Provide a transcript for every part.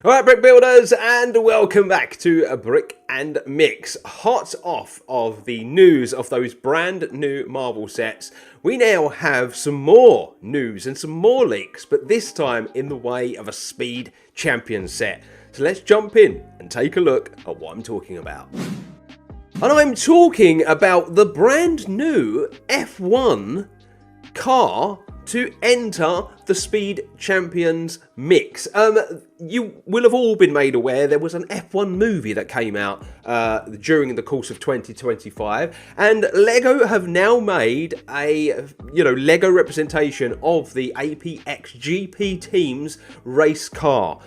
Alright, brick builders, and welcome back to a Brick and Mix. Hot off of the news of those brand new Marvel sets, we now have some more news and some more leaks, but this time in the way of a Speed Champion set. So let's jump in and take a look at what I'm talking about. And I'm talking about the brand new F1 car to enter the Speed Champions mix. You will have all been made aware there was an F1 movie that came out during the course of 2025, and LEGO have now made a LEGO representation of the APXGP Team's race car.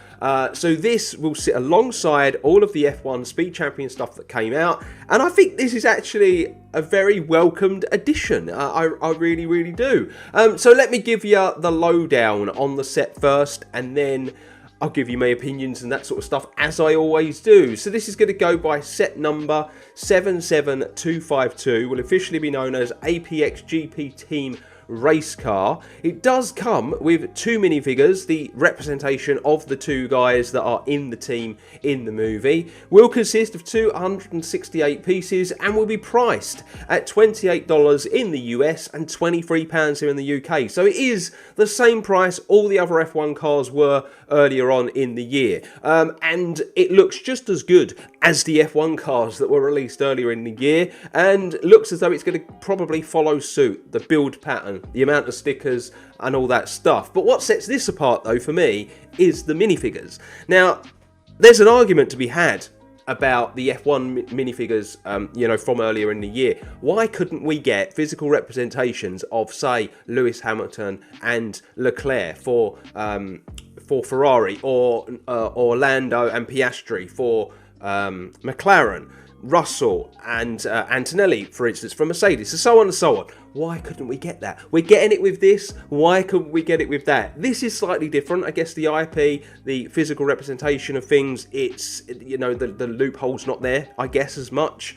So this will sit alongside all of the F1 Speed Champion stuff that came out, and I think this is actually a very welcomed addition. I really do. So let me give you the lowdown on the set first, and then I'll give you my opinions and that sort of stuff, as I always do. So this is going to go by set number 77252, will officially be known as APXGP Team Race Car. It does come with two minifigures, the representation of the two guys that are in the team in the movie. Will consist of 268 pieces and will be priced at $28 in the US and £23 here in the UK. So it is the same price all the other F1 cars were earlier on in the year. And it looks just as good as the F1 cars that were released earlier in the year, and looks as though it's going to probably follow suit, the build pattern, the amount of stickers and all that stuff. But what sets this apart though for me is the minifigures. Now there's an argument to be had about the F1 minifigures from earlier in the year. Why couldn't we get physical representations of, say, Lewis Hamilton and Leclerc for Ferrari, or Lando and Piastri for McLaren, Russell and Antonelli, for instance, from Mercedes, and so on and so on. Why couldn't we get that? We're getting it with this. Why couldn't we get it with that? This is slightly different. I guess the IP, the physical representation of things, it's, the loophole's not there, I guess, as much.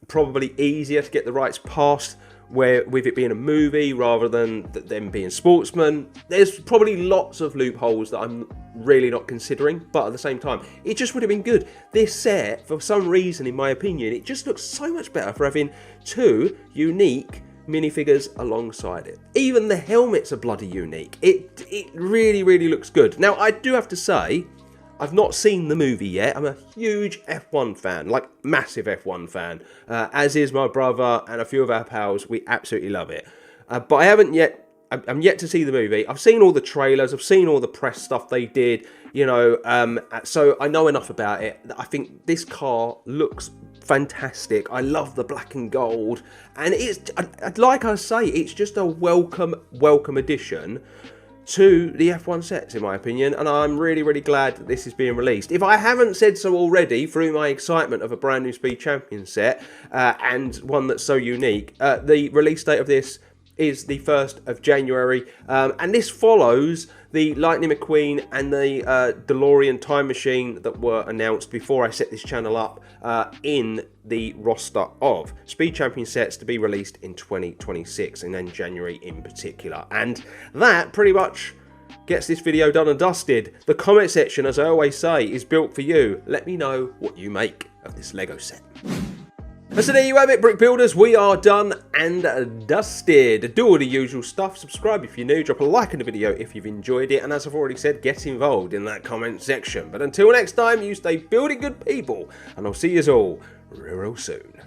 Probably easier to get the rights passed with it being a movie rather than them being sportsmen. There's probably lots of loopholes that I'm really not considering, but at the same time, it just would have been good. This set, for some reason, in my opinion, it just looks so much better for having two unique minifigures alongside it. Even the helmets are bloody unique. It really looks good. Now, I do have to say, I've not seen the movie yet. I'm a huge F1 fan, like massive F1 fan, as is my brother and a few of our pals. We absolutely love it. But I haven't yet. I'm yet to see the movie. I've seen all the trailers. I've seen all the press stuff they did. So I know enough about it. I think this car looks fantastic. I love the black and gold, and it's, like I say, it's just a welcome addition to the F1 sets, in my opinion, and I'm really glad that this is being released. If I haven't said so already through my excitement of a brand new Speed Champion set, and one that's so unique, the release date of this is the 1st of January, and this follows the Lightning McQueen and the DeLorean time machine that were announced before I set this channel up in the roster of Speed Champion sets to be released in 2026, and then January in particular. And that pretty much gets this video done and dusted. The comment section, as I always say, is built for you. Let me know what you make of this LEGO set. So there you have it, brick builders. We are done and dusted. Do all the usual stuff. Subscribe if you're new. Drop a like on the video if you've enjoyed it. And as I've already said, get involved in that comment section. But until next time, you stay building good, people. And I'll see you all real soon.